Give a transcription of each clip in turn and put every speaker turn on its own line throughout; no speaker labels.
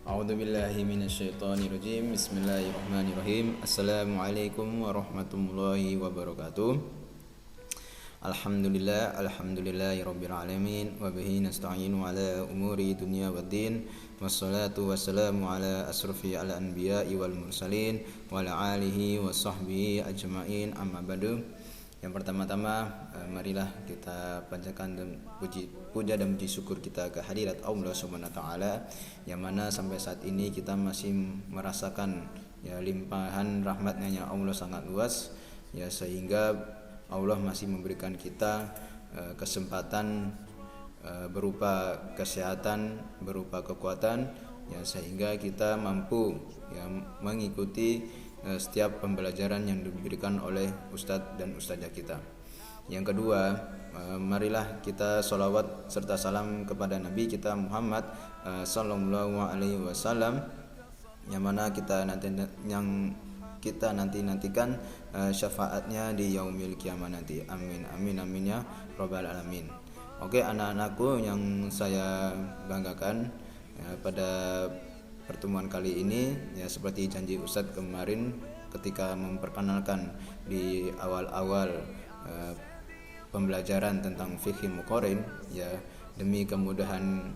A'udzu billahi minasyaitonir rajim. Bismillahirrahmanirrahim. Assalamualaikum warahmatullahi wabarakatuh. Alhamdulillahirabbil alamin wa bihi nasta'inu ala umuri dunya waddin. Wassalatu wassalamu ala asrofil anbiya'i wal mursalin wa ala alihi wa sahbihi ajma'in. Amma ba'du. Yang pertama-tama, marilah kita panjatkan puja dan puji syukur kita ke hadirat Allah Subhanahu wa taala, yang mana sampai saat ini kita masih merasakan limpahan rahmatnya yang Allah sangat luas, sehingga Allah masih memberikan kita kesempatan berupa kesehatan, berupa kekuatan, sehingga kita mampu mengikuti setiap pembelajaran yang diberikan oleh Ustadz dan Ustadzah kita. Yang kedua, marilah kita sholawat serta salam kepada Nabi kita Muhammad sallallahu alaihi wasallam, yang mana kita nantikan syafaatnya di yaumil kiamah nanti. Amin amin amin ya rabbal alamin. Oke, anak-anakku yang saya banggakan, pada pertemuan kali ini seperti janji Ustadz kemarin ketika memperkenalkan di awal-awal pembelajaran tentang fikih muqarrin, demi kemudahan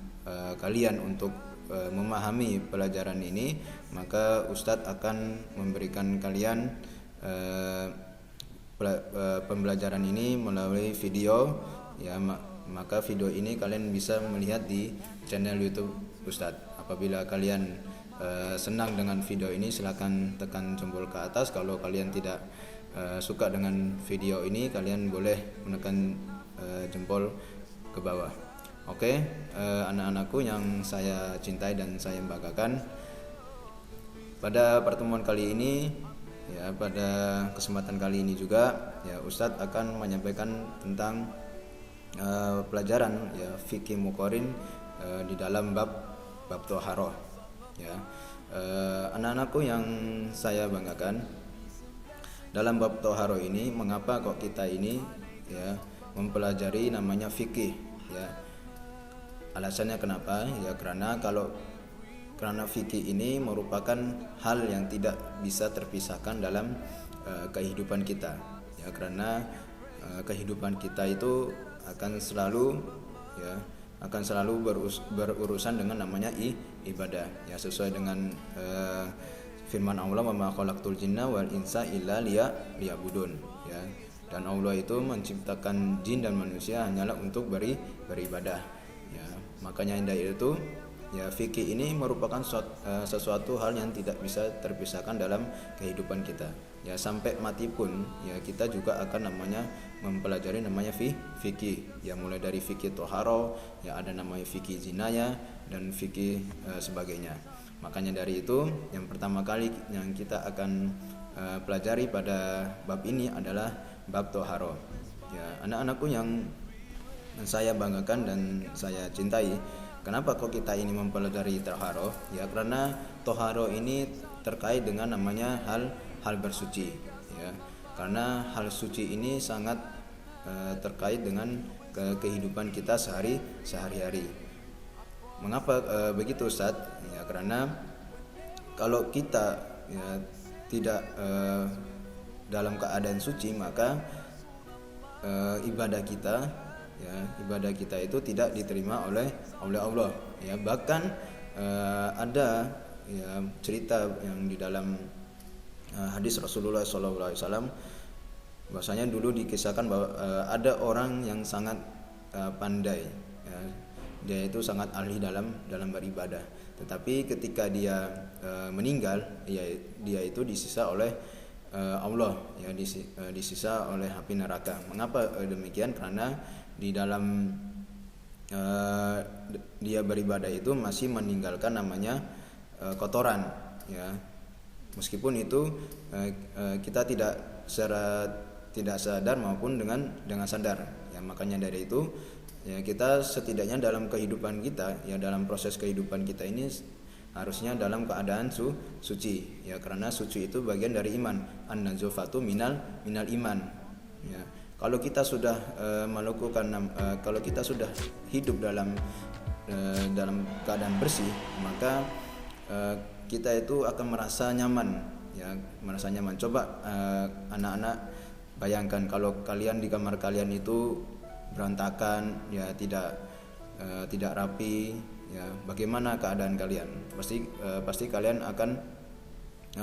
kalian untuk memahami pelajaran ini, maka Ustadz akan memberikan kalian pembelajaran ini melalui video, maka video ini kalian bisa melihat di channel YouTube Ustadz. Apabila kalian senang dengan video ini, silakan tekan jempol ke atas. Kalau kalian tidak suka dengan video ini, kalian boleh menekan jempol ke bawah. Oke, anak-anakku yang saya cintai dan saya banggakan, pada pertemuan kali ini, pada kesempatan kali ini juga, Ustadz akan menyampaikan tentang pelajaran fikih muqarrin di dalam bab Thaharah. Anak-anakku yang saya banggakan, dalam bab Thaharah ini, mengapa kok kita ini mempelajari namanya fikih? Alasannya kenapa? Karena fikih ini merupakan hal yang tidak bisa terpisahkan dalam kehidupan kita. Karena kehidupan kita itu akan selalu berurusan dengan namanya ibadah, sesuai dengan firman Allah, wa ma khalaqtul jinna wal insa illa liya'budun. Dan Allah itu menciptakan jin dan manusia hanyalah untuk beribadah. Makanya dari itu, fikih ini merupakan sesuatu hal yang tidak bisa terpisahkan dalam kehidupan kita. Sampai mati pun kita juga akan mempelajari namanya fikih. Mulai dari fikih Thaharah, ada namanya fikih jinayah dan fikih sebagainya. Makanya dari itu, yang pertama kali yang kita akan pelajari pada bab ini adalah bab Thaharah. Anak-anakku yang saya banggakan dan saya cintai, kenapa kok kita ini mempelajari Thaharah? Karena Thaharah ini terkait dengan namanya hal bersuci. Karena hal suci ini sangat terkait dengan kehidupan kita sehari-hari. Mengapa begitu, Ustadz? Karena kalau kita tidak dalam keadaan suci, maka ibadah kita itu tidak diterima oleh Allah. Bahkan ada cerita yang di dalam hadis Rasulullah SAW, bahwasanya dulu dikisahkan bahwa ada orang yang sangat pandai, dia itu sangat ahli dalam beribadah, tetapi ketika dia meninggal, dia itu disisa oleh Allah, disisa oleh api neraka. Mengapa demikian? Karena di dalam dia beribadah itu masih meninggalkan namanya kotoran. Meskipun itu kita tidak sadar maupun dengan sadar. Makanya dari itu, kita setidaknya dalam kehidupan kita, dalam proses kehidupan kita ini harusnya dalam keadaan suci. Karena suci itu bagian dari iman. An-nazafatu minal iman. Kalau kita sudah kalau kita sudah hidup dalam keadaan bersih, maka kita itu akan merasa nyaman, ya, merasa nyaman. Coba anak-anak bayangkan kalau kalian di kamar kalian itu berantakan, ya, tidak rapi, ya, bagaimana keadaan kalian? Pasti kalian akan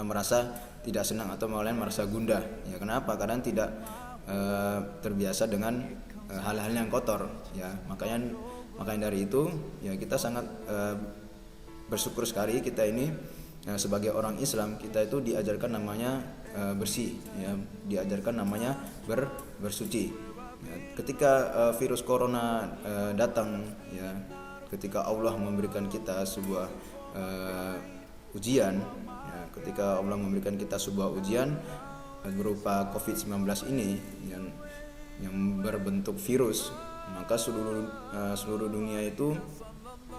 merasa tidak senang atau malah merasa gundah. Ya, kenapa? Karena tidak terbiasa dengan hal-hal yang kotor, ya. Makanya dari itu, ya, kita sangat bersyukur sekali kita ini sebagai orang Islam, kita itu diajarkan namanya bersih, ya, diajarkan namanya bersuci. Ya, ketika virus corona datang, ya, ketika Allah memberikan kita sebuah ujian, ya, ketika Allah memberikan kita sebuah ujian berupa COVID-19 ini yang berbentuk virus, maka seluruh dunia itu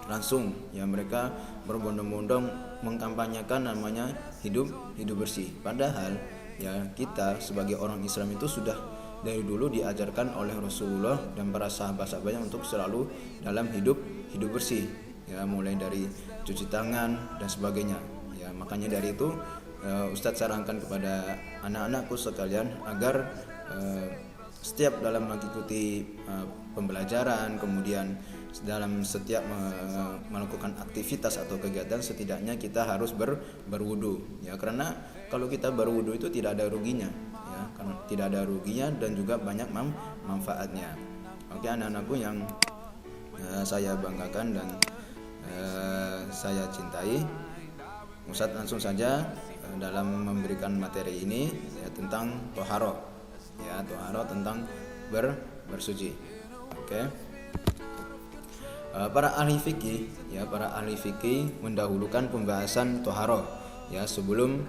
langsung, ya, mereka berbondong-bondong mengkampanyekan namanya hidup bersih. Padahal, ya, kita sebagai orang Islam itu sudah dari dulu diajarkan oleh Rasulullah dan para sahabat-sahabatnya untuk selalu dalam hidup bersih, ya, mulai dari cuci tangan dan sebagainya. Ya, makanya dari itu Ustadz sarankan kepada anak-anakku sekalian agar setiap dalam mengikuti pembelajaran, kemudian dalam setiap melakukan aktivitas atau kegiatan, setidaknya kita harus berwudu, ya, karena kalau kita berwudu itu tidak ada ruginya, ya, karena tidak ada ruginya dan juga banyak manfaatnya. Oke, anak-anakku yang saya banggakan dan saya cintai, Ustadz langsung saja dalam memberikan materi ini, ya, tentang toharo, ya, toharo tentang bersuci. Oke. Para ahli fikih mendahulukan pembahasan toharo, ya, sebelum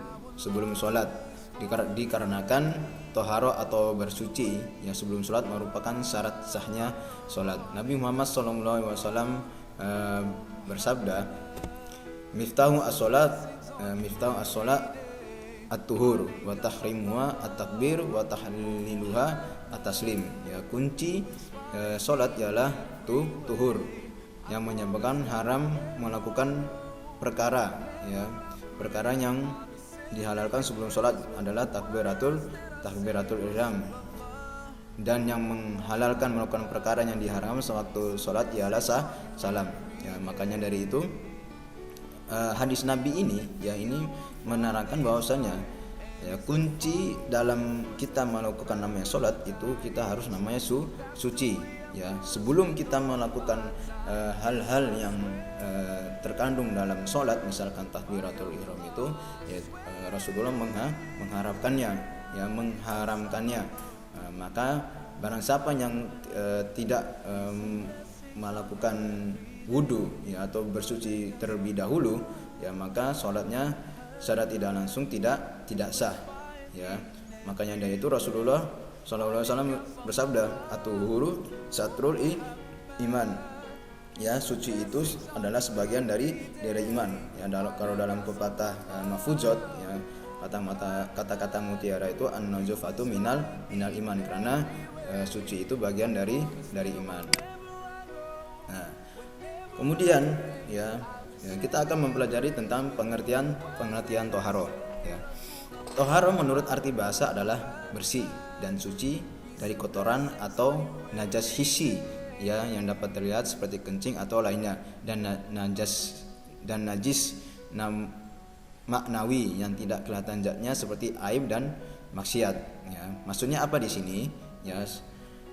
sholat, dikarenakan toharo atau bersuci, ya, sebelum sholat merupakan syarat sahnya sholat. Nabi Muhammad SAW bersabda, miftahu as-sholat at-tuhur wa tahrimuha at-takbir wa tahliluha at-taslim. Ya, kunci salat ialah tuhur, yang menyebabkan haram melakukan perkara, ya, perkara yang dihalalkan sebelum salat adalah takbiratul ihram, dan yang menghalalkan melakukan perkara yang diharamkan sewaktu salat ialah salam. Ya, makanya dari itu hadis Nabi ini, ya, ini menerangkan bahwasanya, ya, kunci dalam kita melakukan namanya sholat itu kita harus namanya suci, ya. Sebelum kita melakukan hal-hal yang terkandung dalam sholat, misalkan takbiratul ihram itu, ya, Rasulullah mengharamkannya. Maka barang siapa yang tidak melakukan wudu, ya, atau bersuci terlebih dahulu, ya, maka sholatnya secara tidak langsung tidak sah, ya. Makanya dari itu Rasulullah SAW bersabda, atuhuru satrul iman, ya, suci itu adalah sebagian dari iman, ya. Kalau dalam pepatah mafuzot, ya, kata-kata mutiara itu an-nazafatu minal iman, karena suci itu bagian dari iman. Nah, kemudian, ya, kita akan mempelajari tentang pengertian toharo, ya. Toharo menurut arti bahasa adalah bersih dan suci dari kotoran atau najas hissi, ya, yang dapat terlihat seperti kencing atau lainnya, dan najis maknawi yang tidak kelihatan zatnya seperti aib dan maksiat, ya. Maksudnya apa di sini, ya?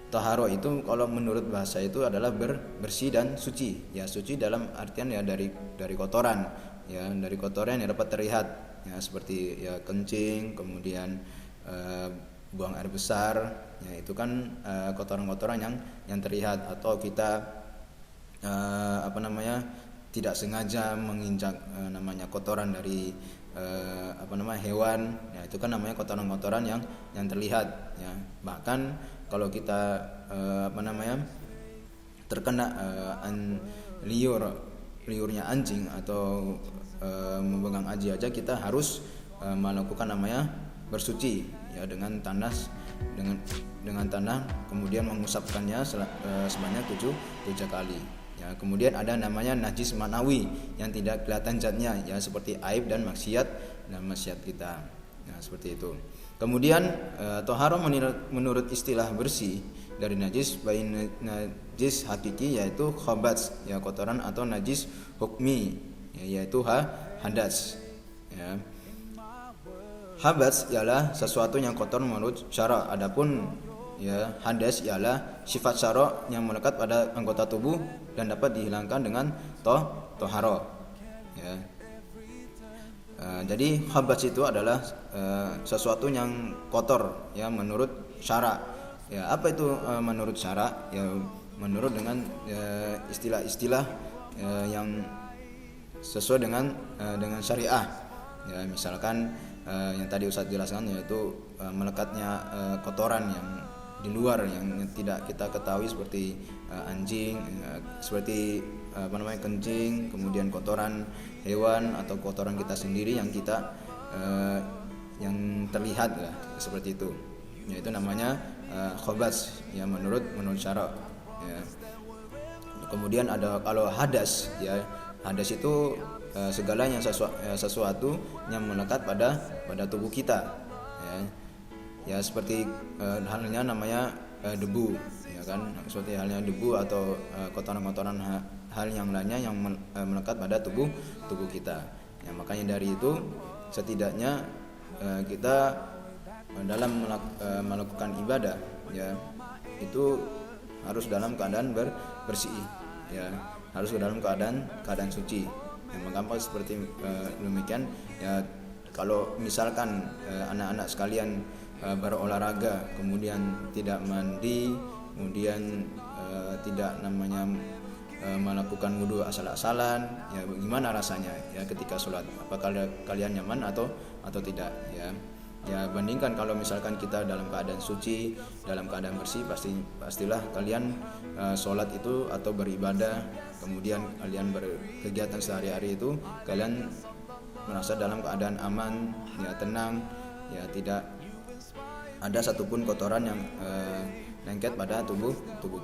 Taharo itu kalau menurut bahasa itu adalah bersih dan suci, ya, suci dalam artian, ya, dari kotoran, ya, dari kotoran yang dapat terlihat, ya, seperti, ya, kencing, kemudian buang air besar, ya, itu kan kotoran-kotoran yang terlihat, atau kita tidak sengaja menginjak namanya kotoran dari hewan, ya, itu kan namanya kotoran-kotoran yang terlihat, ya. Bahkan kalau kita terkena liurnya anjing atau memegang aji aja, kita harus melakukan namanya bersuci, ya, dengan tanah, kemudian mengusapkannya sebanyak 7 kali, ya. Ya, kemudian ada namanya najis manawi yang tidak kelihatan zatnya, ya seperti aib dan maksiat kita. Nah, seperti itu. Kemudian toharoh menurut istilah bersih dari najis, baik najis hakiki yaitu khabats, ya kotoran, atau najis hukmi, ya, yaitu hadas. Ya. Habats ialah sesuatu yang kotor menurut syara. Adapun ya hadas ialah sifat syara yang melekat pada anggota tubuh dan dapat dihilangkan dengan toharo. Ya. Jadi habats itu adalah sesuatu yang kotor ya menurut syara. Ya, apa itu menurut syara? Ya, menurut dengan istilah-istilah yang sesuai dengan syariah. Ya, misalkan yang tadi Ustadz jelaskan, yaitu melekatnya kotoran yang di luar yang tidak kita ketahui, seperti anjing, seperti kencing, kemudian kotoran hewan atau kotoran kita sendiri yang kita yang terlihat lah, seperti itu. Yaitu namanya khabats ya menurut syara. Ya. Kemudian ada kalau hadas, ya hadas itu segala yang sesuatu yang melekat pada tubuh kita, ya seperti halnya namanya debu, ya kan, seperti halnya debu atau kotoran-kotoran hal yang lainnya yang melekat pada tubuh kita. Ya, makanya dari itu setidaknya kita dalam melakukan ibadah ya itu harus dalam keadaan bersih, ya harus dalam keadaan suci. Yang menggampang seperti demikian ya. Kalau misalkan anak-anak sekalian berolahraga kemudian tidak mandi, kemudian tidak melakukan wudhu asal-asalan, ya gimana rasanya ya ketika sholat? Apakah kalian nyaman atau tidak ya? Ya bandingkan kalau misalkan kita dalam keadaan suci, dalam keadaan bersih, pastilah kalian sholat itu atau beribadah, kemudian kalian berkegiatan sehari-hari itu kalian merasa dalam keadaan aman, ya tenang, ya tidak ada satupun kotoran yang lengket pada tubuh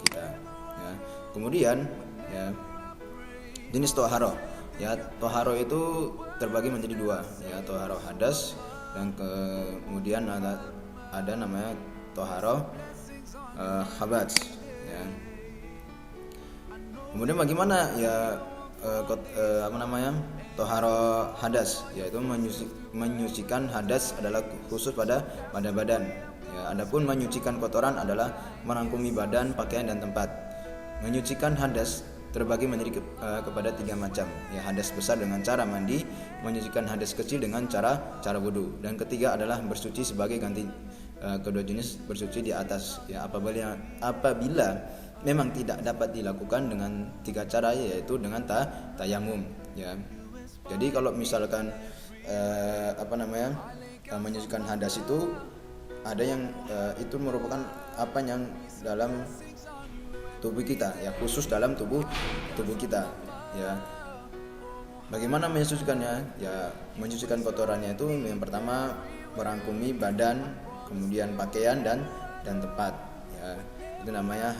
kita. Ya. Kemudian ya jenis toharo. Ya toharo itu terbagi menjadi dua, ya toharo hadas dan kemudian ada namanya toharo khabats. Ya. Kemudian bagaimana ya toharo hadas, yaitu menyucikan hadas adalah khusus pada badan. Ya, adapun menyucikan kotoran adalah merangkumi badan, pakaian dan tempat. Menyucikan hadas terbagi menjadi kepada 3 macam. Ya, hadas besar dengan cara mandi, menyucikan hadas kecil dengan cara wudu, dan ketiga adalah bersuci sebagai ganti kedua jenis bersuci di atas. Ya, apabila memang tidak dapat dilakukan dengan 3 cara, yaitu dengan tayamum. Ya. Jadi kalau misalkan menyucikan hadas itu ada yang itu merupakan apa yang dalam tubuh kita, ya khusus dalam tubuh kita. Ya. Bagaimana menyucikannya? Ya menyucikan kotorannya itu yang pertama merangkumi badan, kemudian pakaian dan tempat. Ya. Itu namanya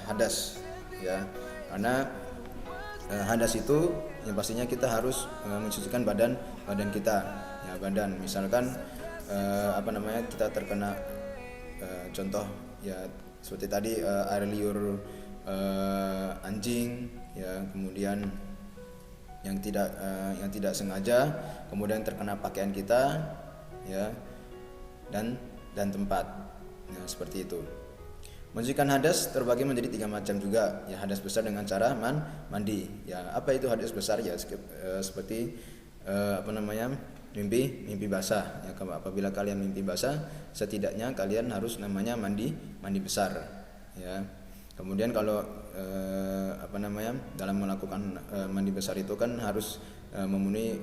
hadas. Ya. Karena hadas itu yang pastinya kita harus mencucikan badan kita, ya badan. Misalkan kita terkena contoh ya seperti tadi air liur anjing, ya kemudian yang tidak sengaja kemudian terkena pakaian kita, ya dan tempat. Nah, seperti itu. Mensucikan hadas terbagi menjadi 3 macam juga. Ya hadas besar dengan cara mandi. Ya apa itu hadas besar? Ya seperti mimpi basah. Ya apabila kalian mimpi basah, setidaknya kalian harus mandi besar. Ya. Kemudian kalau dalam melakukan mandi besar itu kan harus memenuhi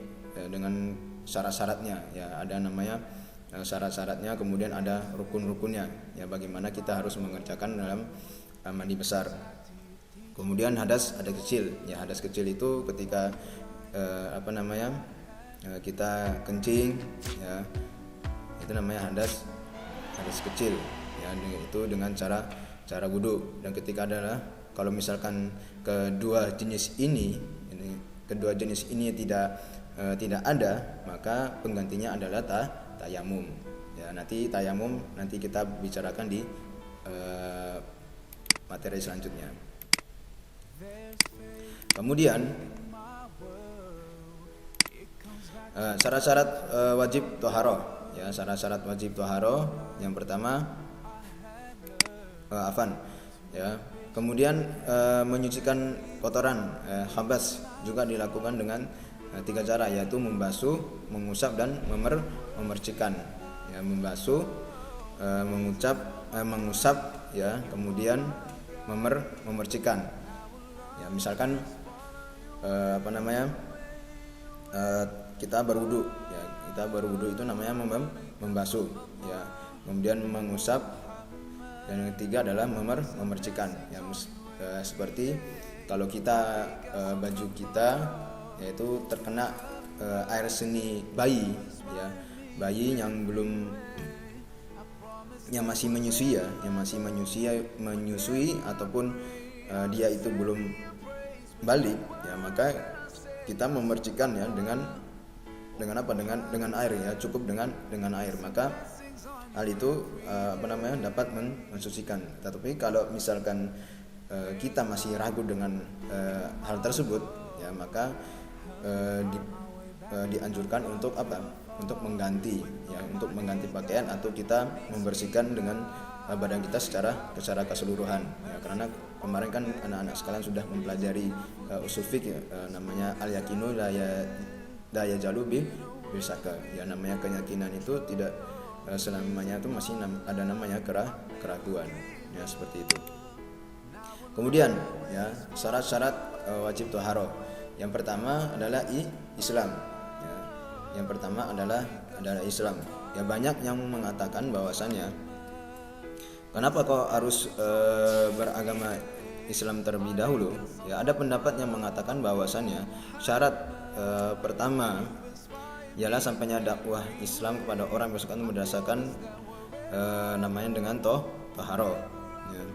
dengan syarat-syaratnya. Ya ada namanya syarat-syaratnya, kemudian ada rukun-rukunnya, ya bagaimana kita harus mengerjakan dalam mandi besar. Kemudian hadas kecil. Ya hadas kecil itu ketika kita kencing, ya itu namanya hadas kecil, ya itu dengan cara wudu. Dan ketika adalah kalau misalkan kedua jenis ini tidak ada, maka penggantinya adalah tayamum. Ya, nanti tayamum nanti kita bicarakan di materi selanjutnya. Kemudian syarat-syarat wajib toharoh. Ya, syarat-syarat wajib toharoh yang pertama ya. Kemudian menyucikan kotoran khabas juga dilakukan dengan 3 cara, yaitu membasuh, mengusap dan memercikan. Ya, membasuh, mengusap ya, kemudian memercikan. Ya, misalkan kita berwudu ya, itu namanya membasuh ya, kemudian mengusap, dan yang ketiga adalah memercikan ya, seperti kalau kita baju kita yaitu terkena air seni bayi ya, bayi yang masih menyusui ya, menyusui ataupun dia itu belum balik ya, maka kita memercikan ya dengan air ya, cukup dengan air, maka hal itu dapat mensucikan. Tetapi kalau misalkan kita masih ragu dengan hal tersebut ya, maka dianjurkan untuk mengganti pakaian, atau kita membersihkan dengan badan kita secara keseluruhan ya, karena kemarin kan anak-anak sekalian sudah mempelajari usul fiqh ya, namanya al-yaqinu la yajalu bisaka ya, namanya keyakinan itu tidak selamanya itu masih ada namanya keraguan ya, seperti itu. Kemudian ya, syarat-syarat wajib toharoh yang pertama adalah Islam ya. Yang pertama adalah Islam ya. Banyak yang mengatakan bahwasannya kenapa kau harus beragama Islam terlebih dahulu ya. Ada pendapat yang mengatakan bahwasannya syarat pertama ialah sampainya dakwah Islam kepada orang bersekutu berdasarkan namanya dengan toharoh ya.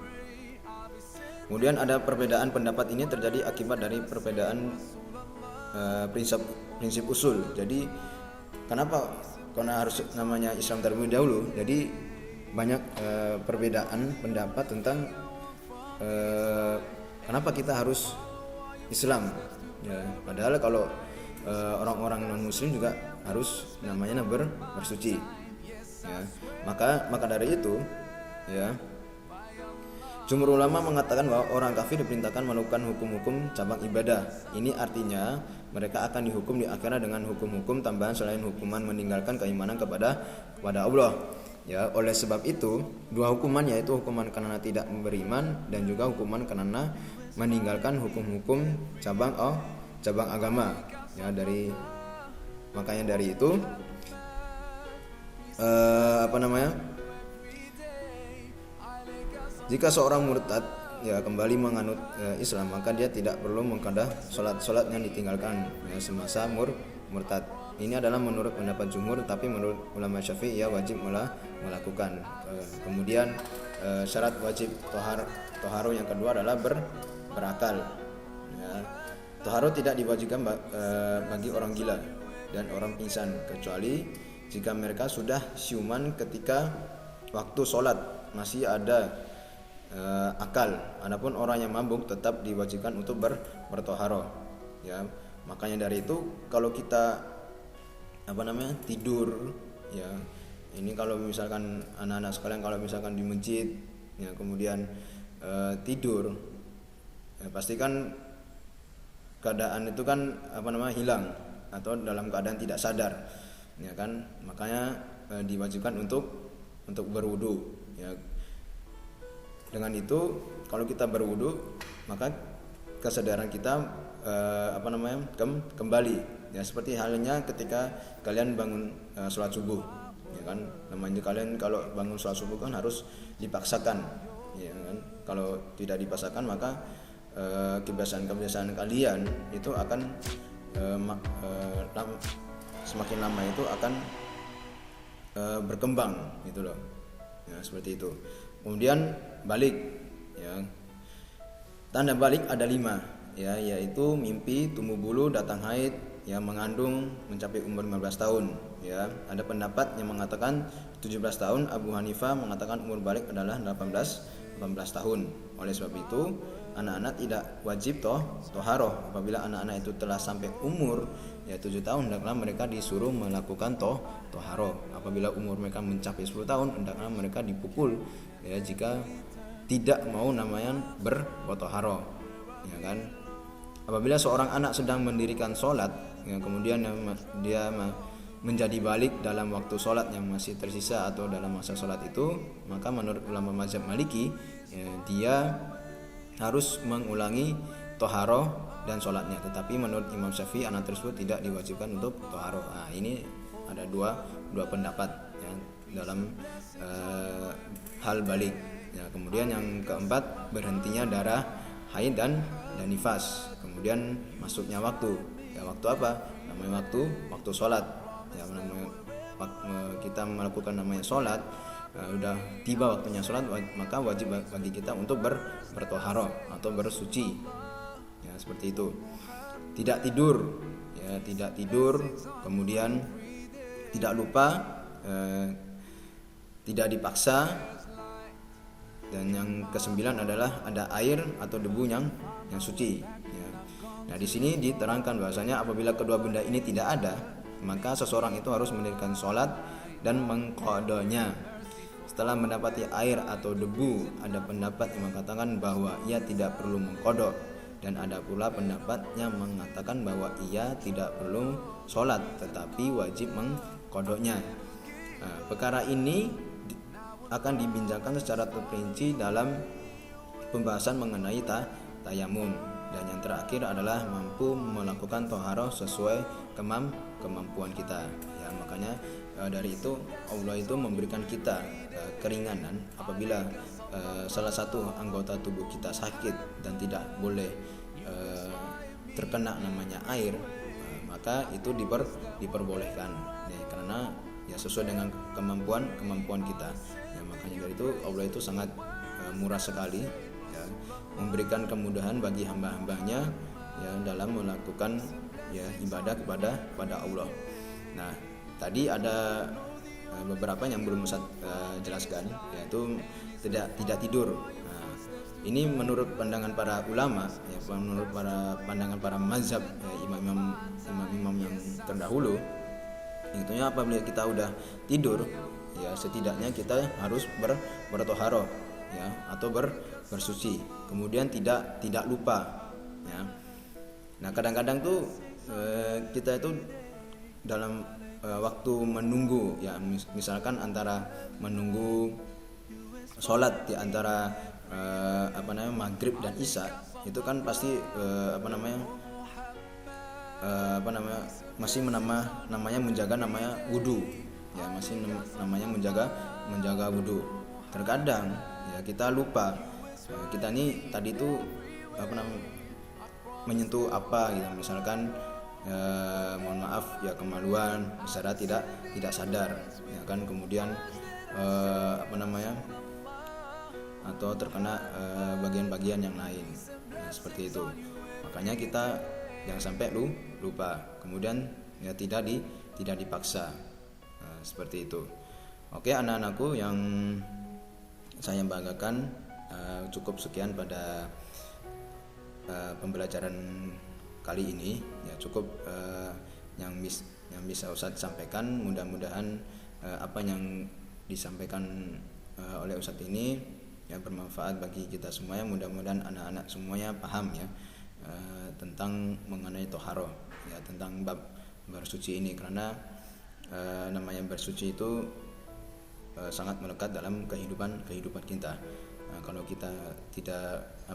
Kemudian ada perbedaan pendapat ini terjadi akibat dari perbedaan prinsip usul. Jadi karena harus namanya Islam terlebih dahulu, jadi banyak perbedaan pendapat tentang kenapa kita harus Islam ya. Padahal kalau orang-orang non muslim juga harus namanya bersuci ya. Maka dari itu ya, jumhur ulama mengatakan bahwa orang kafir diperintahkan melakukan hukum-hukum cabang ibadah. Ini artinya mereka akan dihukum di akhirat dengan hukum-hukum tambahan selain hukuman meninggalkan keimanan kepada Allah. Ya, oleh sebab itu dua hukuman, yaitu hukuman karena tidak beriman dan juga hukuman karena meninggalkan hukum-hukum cabang agama. Ya, makanya dari itu jika seorang murtad ya kembali menganut Islam, maka dia tidak perlu mengqada salat yang ditinggalkan ya, semasa murtad. Ini adalah menurut pendapat jumhur, tapi menurut ulama Syafi'i ia wajib melakukan. Kemudian syarat wajib toharo yang kedua adalah berakal. Ya. Toharo tidak diwajibkan bagi orang gila dan orang pingsan, kecuali jika mereka sudah siuman ketika waktu sholat masih ada akal. Adapun orang yang mabuk tetap diwajibkan untuk bertoharo. Ya, makanya dari itu kalau kita tidur ya, ini kalau misalkan anak-anak sekalian kalau misalkan di masjid ya, kemudian tidur ya, pastikan keadaan itu kan hilang atau dalam keadaan tidak sadar ya kan, makanya diwajibkan untuk berwudu ya. Dengan itu kalau kita berwudu maka kesadaran kita kembali ya, seperti halnya ketika kalian bangun sholat subuh ya kan, namanya kalian kalau bangun sholat subuh kan harus dipaksakan ya kan. Kalau tidak dipaksakan maka kebiasaan kalian itu akan semakin lama itu akan berkembang gitu loh ya, seperti itu. Kemudian balik ya, Tanda balik ada 5, ya, yaitu mimpi, tumbuh bulu, datang haid, ya, mengandung, mencapai umur 15 tahun, ya. Ada pendapat yang mengatakan 17 tahun, Abu Hanifah mengatakan umur balik adalah 18 tahun. Oleh sebab itu, anak-anak tidak wajib toharoh. Apabila anak-anak itu telah sampai umur, ya, 7 tahun, hendaklah mereka disuruh melakukan toharoh. Apabila umur mereka mencapai 10 tahun, hendaklah mereka dipukul, ya, jika tidak mau namanya bertoharoh, ya kan. Apabila seorang anak sedang mendirikan sholat, ya, kemudian dia menjadi balik dalam waktu sholat yang masih tersisa atau dalam masa sholat itu, maka menurut ulama mazhab Maliki, ya, dia harus mengulangi toharoh dan sholatnya. Tetapi menurut Imam Syafi'i, anak tersebut tidak diwajibkan untuk toharoh. Nah, ini ada dua pendapat, ya, dalam hal balik. Ya, kemudian yang keempat, berhentinya darah haid dan nifas. Kemudian masuknya waktu. Ya, waktu apa? Namanya waktu sholat. Ya, namanya kita melakukan namanya sholat. Udah tiba waktunya sholat, maka wajib bagi kita untuk bertoharoh atau bersuci. Ya, seperti itu. Tidak tidur, ya, tidak tidur. Kemudian tidak lupa, tidak dipaksa. Dan yang kesembilan adalah ada air atau debu yang suci, ya. Nah, di sini diterangkan bahwasanya apabila kedua benda ini tidak ada, maka seseorang itu harus mendirikan sholat dan mengqadanya. Setelah mendapati air atau debu, ada pendapat yang mengatakan bahwa ia tidak perlu mengqadha, dan ada pula pendapat yang mengatakan bahwa ia tidak perlu sholat tetapi wajib mengqadhanya. Nah, perkara ini akan dibincangkan secara terperinci dalam pembahasan mengenai tayamum. Dan yang terakhir adalah mampu melakukan toharoh sesuai kemampuan kita, ya. Makanya dari itu Allah itu memberikan kita keringanan apabila salah satu anggota tubuh kita sakit dan tidak boleh terkena namanya air, maka itu diperbolehkan, ya, karena ya sesuai dengan kemampuan kita. Ya, makanya dari itu Allah itu sangat murah sekali, ya, memberikan kemudahan bagi hamba-hambanya, ya, dalam melakukan, ya, ibadah kepada Allah. Nah, tadi ada beberapa yang belum Ustaz jelaskan, yaitu tidak tidur. Nah, ini menurut pandangan para ulama, ya, menurut pandangan para mazhab, ya, imam-imam yang terdahulu, intinya apabila kita udah tidur, ya, setidaknya kita harus bertoharoh, ya, atau bersuci. Kemudian tidak lupa, ya. Nah, kadang-kadang tuh kita itu dalam waktu menunggu, ya, misalkan antara menunggu sholat di antara maghrib dan isya, itu kan pasti masih namanya menjaga namanya wudu, ya, masih namanya menjaga wudu. Terkadang, ya, kita lupa, kita nih tadi tuh menyentuh apa gitu, misalkan mohon maaf, ya, kemaluan secara tidak sadar, ya kan, kemudian atau terkena bagian-bagian yang lain, ya, seperti itu. Makanya kita jangan sampai lupa, kemudian, ya, tidak dipaksa. Nah, seperti itu. Oke, anak-anakku yang saya banggakan, cukup sekian pada pembelajaran kali ini, ya, cukup yang bisa Ustadz sampaikan. Mudah-mudahan apa yang disampaikan oleh Ustadz ini, ya, bermanfaat bagi kita semuanya. Mudah-mudahan anak-anak semuanya paham, ya, tentang mengenai toharoh, ya, tentang bab bersuci ini, karena namanya bersuci itu sangat melekat dalam kehidupan kita. Nah, kalau kita tidak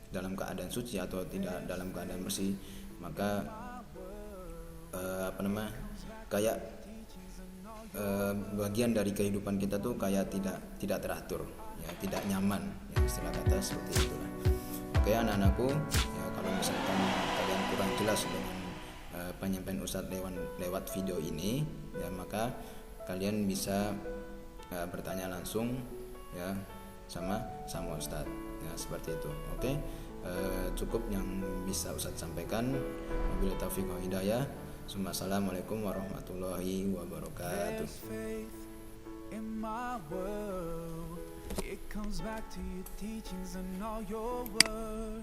dalam keadaan suci atau tidak dalam keadaan bersih, maka kayak bagian dari kehidupan kita tuh kayak tidak teratur, ya, tidak nyaman, ya, istilah kata seperti itulah. Oke, anak-anakku, ya, kalau misalkan kalian kurang jelas dengan penyampaian Ustadz lewat video ini, ya, maka kalian bisa bertanya langsung, ya, sama Ustadz. Ya, seperti itu. Oke. Cukup yang bisa Ustadz sampaikan. Wabillahi taufiq wal hidayah. Assalamualaikum warahmatullahi wabarakatuh. In my world, it comes back to your teachings and all your words.